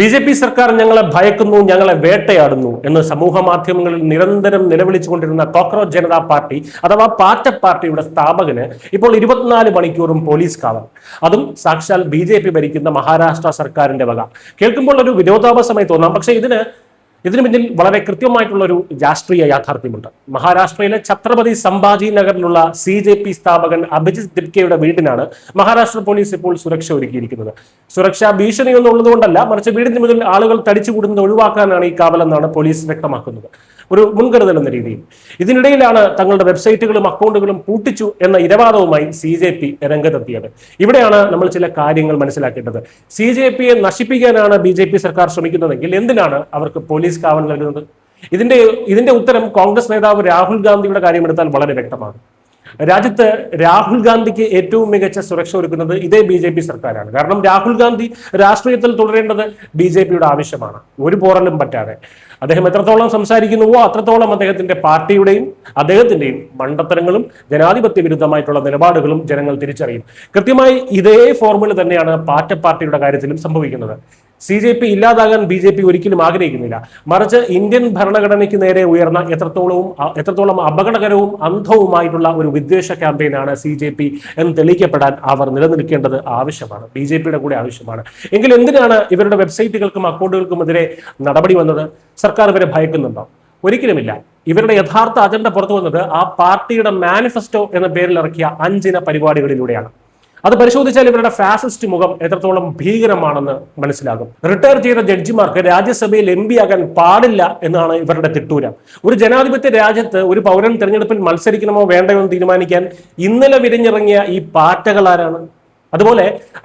BJP. സർക്കാർ ഞങ്ങളെ ഭയക്കുന്നു, ഞങ്ങളെ വേട്ടയാടുന്നു എന്ന് സമൂഹ മാധ്യമങ്ങളിൽ നിരന്തരം നിലവിളിച്ചുകൊണ്ടിരുന്ന കോക്രോച്ച് ജനതാ പാർട്ടി അഥവാ പാറ്റ പാർട്ടിയുടെ സ്ഥാപകന് ഇപ്പോൾ 24 മണിക്കൂറും പോലീസ് കാവൽ. അതും സാക്ഷാൽ ബി.ജെ.പി. ഭരിക്കുന്ന മഹാരാഷ്ട്ര സർക്കാരിന്റെ വക. കേൾക്കുമ്പോൾ ഒരു വിരോധാഭാസമായി തോന്നാം, പക്ഷേ ഇതിനു പിന്നിൽ വളരെ കൃത്യമായിട്ടുള്ള ഒരു രാഷ്ട്രീയ യാഥാർത്ഥ്യമുണ്ട്. മഹാരാഷ്ട്രയിലെ ഛത്രപതി സംഭാജി നഗറിലുള്ള CJP സ്ഥാപകൻ അഭിജിത് ദിബ്കെയുടെ വീടിനാണ് മഹാരാഷ്ട്ര പോലീസ് ഇപ്പോൾ സുരക്ഷ ഒരുക്കിയിരിക്കുന്നത്. സുരക്ഷാ ഭീഷണിയൊന്നും ഉള്ളതുകൊണ്ടല്ല, മറിച്ച് വീടിന് മുന്നിൽ ആളുകൾ തടിച്ചുകൂടുന്നത് ഒഴിവാക്കാനാണ് ഈ കാവലെന്നാണ് പോലീസ് വ്യക്തമാക്കുന്നത്. ഒരു മുൻകരുതൽ എന്ന രീതിയിൽ. ഇതിനിടയിലാണ് തങ്ങളുടെ വെബ്സൈറ്റുകളും അക്കൗണ്ടുകളും പൂട്ടിച്ചു എന്ന ഇരവാദവുമായി CJP രംഗത്തെത്തിയത്. ഇവിടെയാണ് നമ്മൾ ചില കാര്യങ്ങൾ മനസ്സിലാക്കേണ്ടത്. CJPയെ നശിപ്പിക്കാനാണ് BJP സർക്കാർ ശ്രമിക്കുന്നതെങ്കിൽ എന്തിനാണ് അവർക്ക് പോലീസ് കാവൽ നൽകുന്നത്? ഇതിന്റെ ഉത്തരം കോൺഗ്രസ് നേതാവ് രാഹുൽ ഗാന്ധിയുടെ കാര്യമെടുത്താൽ വളരെ വ്യക്തമാണ്. രാജ്യത്ത് രാഹുൽ ഗാന്ധിക്ക് ഏറ്റവും മികച്ച സുരക്ഷ ഒരുക്കുന്നത് ഇതേ BJP സർക്കാരാണ്. കാരണം രാഹുൽ ഗാന്ധി രാഷ്ട്രീയത്തിൽ തുടരേണ്ടത് BJPയുടെ ആവശ്യമാണ്, ഒരു പോറലും പറ്റാതെ. അദ്ദേഹം എത്രത്തോളം സംസാരിക്കുന്നുവോ അത്രത്തോളം അദ്ദേഹത്തിന്റെ പാർട്ടിയുടെയും അദ്ദേഹത്തിന്റെയും മണ്ടത്തരങ്ങളും ജനാധിപത്യ വിരുദ്ധമായിട്ടുള്ള നിലപാടുകളും ജനങ്ങൾ തിരിച്ചറിയും. കൃത്യമായി ഇതേ ഫോർമുല തന്നെയാണ് പാറ്റ പാർട്ടിയുടെ കാര്യത്തിലും സംഭവിക്കുന്നത്. CJP ഇല്ലാതാകാൻ BJP ഒരിക്കലും ആഗ്രഹിക്കുന്നില്ല. മറിച്ച് ഇന്ത്യൻ ഭരണഘടനയ്ക്ക് നേരെ ഉയർന്ന എത്രത്തോളം അപകടകരവും അന്ധവുമായിട്ടുള്ള ഒരു വിദ്വേഷ ക്യാമ്പയിനാണ് CJP എന്ന് തെളിയിക്കപ്പെടാൻ അവർ നിലനിൽക്കേണ്ടത് ആവശ്യമാണ്, BJPയുടെ കൂടെ ആവശ്യമാണ്. എങ്കിൽ എന്തിനാണ് ഇവരുടെ വെബ്സൈറ്റുകൾക്കും അക്കൗണ്ടുകൾക്കുമെതിരെ നടപടി വന്നത്? സർക്കാർ ഇവരെ ഭയക്കുന്നുണ്ടോ? ഒരിക്കലുമില്ല. ഇവരുടെ യഥാർത്ഥ അജണ്ട പുറത്തു വന്നത് ആ പാർട്ടിയുടെ മാനിഫെസ്റ്റോ എന്ന പേരിൽ ഇറക്കിയ 5 പരിപാടികളിലൂടെയാണ്. അത് പരിശോധിച്ചാൽ ഇവരുടെ ഫാസിസ്റ്റ് മുഖം എത്രത്തോളം ഭീകരമാണെന്ന് മനസ്സിലാകും. റിട്ടയർ ചെയ്ത ജഡ്ജിമാർക്ക് രാജ്യസഭയിൽ MP ആകാൻ പാടില്ല എന്നാണ് ഇവരുടെ തിട്ടൂരം. ഒരു ജനാധിപത്യ രാജ്യത്ത് ഒരു പൗരൻ തെരഞ്ഞെടുപ്പിൽ മത്സരിക്കണമോ വേണ്ടയോ എന്ന് തീരുമാനിക്കാൻ ഇന്നലെ വിരിഞ്ഞിറങ്ങിയ ഈ പാറ്റകളാരാണ്? അതുപോലെ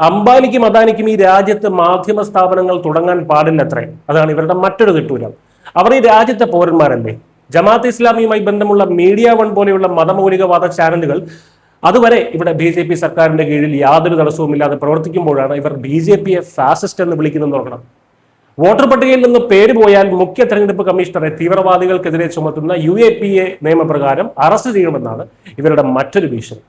അംബാനിക്കും അദാനിക്കും ഈ രാജ്യത്ത് മാധ്യമ സ്ഥാപനങ്ങൾ തുടങ്ങാൻ പാടില്ലത്രേ. അതാണ് ഇവരുടെ മറ്റൊരു തിട്ടൂരം. അവർ ഈ രാജ്യത്തെ പൗരന്മാരല്ലേ? ജമാഅത്ത് ഇസ്ലാമിയുമായി ബന്ധമുള്ള മീഡിയ വൺ പോലെയുള്ള മതമൗലികവാദ ചാനലുകൾ അതുവരെ ഇവിടെ BJP സർക്കാരിന്റെ കീഴിൽ യാതൊരു തടസ്സവുമില്ലാതെ പ്രവർത്തിക്കുമ്പോഴാണ് ഇവർ BJPയെ ഫാസിസ്റ്റ് എന്ന് വിളിക്കുന്നത് നോക്കണം. വോട്ടർ പട്ടികയിൽ നിന്ന് പേര് പോയാൽ മുഖ്യ തെരഞ്ഞെടുപ്പ് കമ്മീഷണറെ തീവ്രവാദികൾക്കെതിരെ ചുമത്തുന്ന UAPA നിയമപ്രകാരം അറസ്റ്റ് ചെയ്യണമെന്നാണ് ഇവരുടെ മറ്റൊരു ഭീഷണി.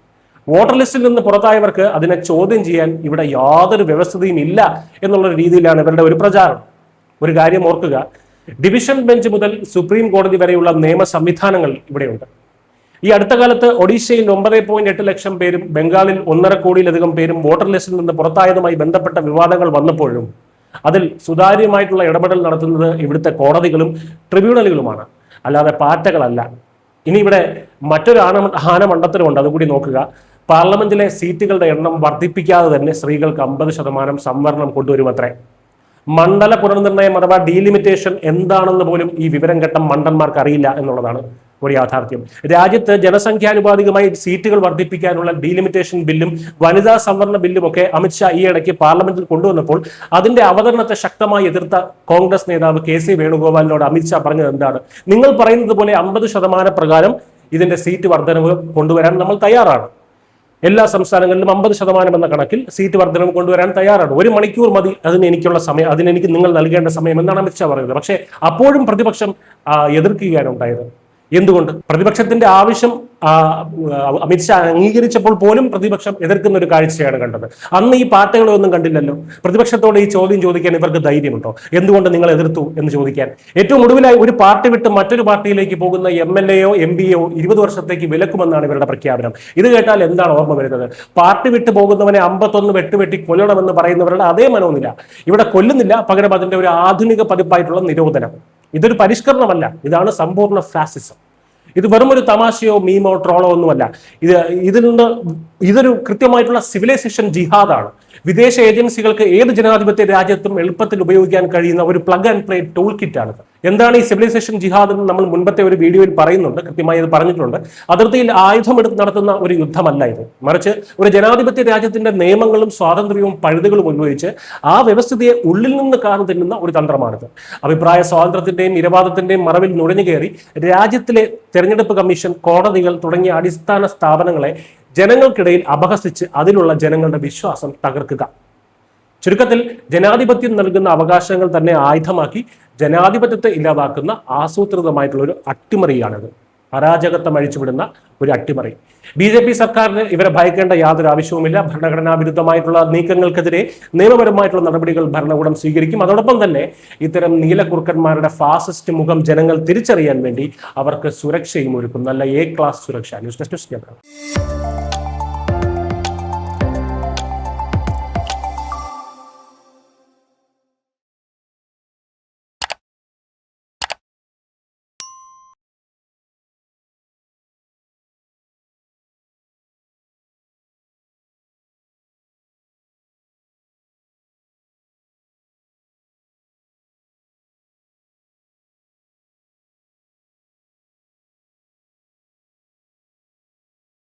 വോട്ടർ ലിസ്റ്റിൽ നിന്ന് പുറത്തായവർക്ക് അതിനെ ചോദ്യം ചെയ്യാൻ ഇവിടെ യാതൊരു വ്യവസ്ഥതയും ഇല്ല എന്നുള്ള രീതിയിലാണ് ഇവരുടെ ഒരു പ്രചാരണം. ഒരു കാര്യം ഓർക്കുക, ഡിവിഷൻ ബെഞ്ച് മുതൽ സുപ്രീം കോടതി വരെയുള്ള നിയമ സംവിധാനങ്ങൾ ഇവിടെയുണ്ട്. ഈ അടുത്ത കാലത്ത് ഒഡീഷയിൽ 9.8 ലക്ഷം പേരും ബംഗാളിൽ 1.5 കോടിയിലധികം പേരും വോട്ടർ ലിസ്റ്റിൽ നിന്ന് പുറത്തായതുമായി ബന്ധപ്പെട്ട വിവാദങ്ങൾ വന്നപ്പോഴും അതിൽ സുതാര്യമായിട്ടുള്ള ഇടപെടൽ നടത്തുന്നത് ഇവിടുത്തെ കോടതികളും ട്രിബ്യൂണലുകളുമാണ്, അല്ലാതെ പാറ്റകളല്ല. ഇനി ഇവിടെ മറ്റൊരു ആനമണ്ടത്തരമുണ്ട്, അതുകൂടി നോക്കുക. പാർലമെന്റിലെ സീറ്റുകളുടെ എണ്ണം വർദ്ധിപ്പിക്കാതെ തന്നെ സ്ത്രീകൾക്ക് 50% സംവരണം കൊണ്ടുവരുമത്രേ. മണ്ഡല പുനർനിർണയം അഥവാ ഡീലിമിറ്റേഷൻ എന്താണെന്ന് പോലും ഈ വിവരം ഘട്ടം മണ്ടന്മാർക്ക് അറിയില്ല എന്നുള്ളതാണ് ഒരു യാഥാർത്ഥ്യം. രാജ്യത്ത് ജനസംഖ്യാനുപാതികമായി സീറ്റുകൾ വർദ്ധിപ്പിക്കാനുള്ള ഡീലിമിറ്റേഷൻ ബില്ലും വനിതാ സംവരണ ബില്ലും ഒക്കെ അമിത്ഷാ ഈ ഇടയ്ക്ക് പാർലമെന്റിൽ കൊണ്ടുവന്നപ്പോൾ അതിന്റെ അവതരണത്തെ ശക്തമായി എതിർത്ത കോൺഗ്രസ് നേതാവ് KC വേണുഗോപാലിനോട് അമിത്ഷാ പറഞ്ഞത് എന്താണ്? നിങ്ങൾ പറയുന്നത് പോലെ 50% പ്രകാരം ഇതിന്റെ സീറ്റ് വർധനവ് കൊണ്ടുവരാൻ നമ്മൾ തയ്യാറാണ്. എല്ലാ സംസ്ഥാനങ്ങളിലും 50% എന്ന കണക്കിൽ സീറ്റ് വർധനവ് കൊണ്ടുവരാൻ തയ്യാറാണ്. 1 മണിക്കൂർ മതി അതിനെനിക്ക് നിങ്ങൾ നൽകേണ്ട സമയം എന്നാണ് അമിത്ഷാ പറയുന്നത്. പക്ഷേ അപ്പോഴും പ്രതിപക്ഷം എതിർക്കുകയാണ് ഉണ്ടായത്. എന്തുകൊണ്ട്? പ്രതിപക്ഷത്തിന്റെ ആവശ്യം അമിത്ഷാ അംഗീകരിച്ചപ്പോൾ പോലും പ്രതിപക്ഷം എതിർക്കുന്ന ഒരു കാഴ്ചയാണ് കണ്ടത്. അന്ന് ഈ പാർട്ടികളെ ഒന്നും കണ്ടില്ലല്ലോ. പ്രതിപക്ഷത്തോട് ഈ ചോദ്യം ചോദിക്കാൻ ഇവർക്ക് ധൈര്യമുണ്ടോ? എന്തുകൊണ്ട് നിങ്ങൾ എതിർത്തു എന്ന് ചോദിക്കാൻ? ഏറ്റവും ഒടുവിലായി ഒരു പാർട്ടി വിട്ട് മറ്റൊരു പാർട്ടിയിലേക്ക് പോകുന്ന MLAയോ MPയോ 20 വർഷത്തേക്ക് വിലക്കുമെന്നാണ് ഇവരുടെ പ്രഖ്യാപനം. ഇത് കേട്ടാൽ എന്താണ് ഓർമ്മ വരുന്നത്? പാർട്ടി വിട്ട് പോകുന്നവനെ 51 വെട്ടുവെട്ടി കൊല്ലണമെന്ന് പറയുന്നവരുടെ അതേ മനോനില ഇവിടെ കൊല്ലുന്നില്ല, പകരം അതിന്റെ ഒരു ആധുനിക പതിപ്പായിട്ടുള്ള നിരോധനം. ഇതൊരു പരിഷ്കരണമല്ല, ഇതാണ് സമ്പൂർണ്ണ ഫാസിസം. ഇത് വെറും ഒരു തമാശയോ മീമോ ട്രോളോ ഒന്നുമല്ല. ഇതൊരു കൃത്യമായിട്ടുള്ള സിവിലൈസേഷൻ ജിഹാദാണ്. വിദേശ ഏജൻസികൾക്ക് ഏത് ജനാധിപത്യ രാജ്യത്തും എളുപ്പത്തിൽ ഉപയോഗിക്കാൻ കഴിയുന്ന ഒരു പ്ലഗ് ആൻഡ് പ്ലേ ടൂൾ കിറ്റാണിത്. എന്താണ് ഈ സിവിലൈസേഷൻ ജിഹാദ് എന്ന് നമ്മൾ മുൻപത്തെ ഒരു വീഡിയോയിൽ പറയുന്നുണ്ട്, കൃത്യമായി അത് പറഞ്ഞിട്ടുണ്ട്. അതിർത്തിയിൽ ആയുധമെടുത്ത് നടത്തുന്ന ഒരു യുദ്ധമല്ല ഇത്, മറിച്ച് ഒരു ജനാധിപത്യ രാജ്യത്തിന്റെ നിയമങ്ങളും സ്വാതന്ത്ര്യവും പഴുതുകളും ഉപയോഗിച്ച് ആ വ്യവസ്ഥിതിയെ ഉള്ളിൽ നിന്ന് കാർന്നു തിന്നുന്ന ഒരു തന്ത്രമാണിത്. അഭിപ്രായ സ്വാതന്ത്ര്യത്തിന്റെയും നിരവാദത്തിന്റെയും മറവിൽ നുഴഞ്ഞു കയറി രാജ്യത്തിലെ തെരഞ്ഞെടുപ്പ് കമ്മീഷൻ, കോടതികൾ തുടങ്ങിയ അടിസ്ഥാന സ്ഥാപനങ്ങളെ ജനങ്ങൾക്കിടയിൽ അപഹസിച്ച് അതിലുള്ള ജനങ്ങളുടെ വിശ്വാസം തകർക്കുക. ചുരുക്കത്തിൽ ജനാധിപത്യം നൽകുന്ന അവകാശങ്ങൾ തന്നെ ആയുധമാക്കി ജനാധിപത്യത്തെ ഇല്ലാതാക്കുന്ന ആസൂത്രിതമായിട്ടുള്ള ഒരു അട്ടിമറിയാണിത്. അരാജകത്വം അഴിച്ചുവിടുന്ന ഒരു അട്ടിമറി. BJP സർക്കാരിന് ഇവരെ ഭയക്കേണ്ട യാതൊരു ആവശ്യവുമില്ല. ഭരണഘടനാ വിരുദ്ധമായിട്ടുള്ള നീക്കങ്ങൾക്കെതിരെ നിയമപരമായിട്ടുള്ള നടപടികൾ ഭരണകൂടം സ്വീകരിക്കും. അതോടൊപ്പം തന്നെ ഇത്തരം നീലക്കുറുക്കന്മാരുടെ ഫാസിസ്റ്റ് മുഖം ജനങ്ങൾ തിരിച്ചറിയാൻ വേണ്ടി അവർക്ക് സുരക്ഷയും ഒരുക്കും. നല്ല A ക്ലാസ് സുരക്ഷ. News desk.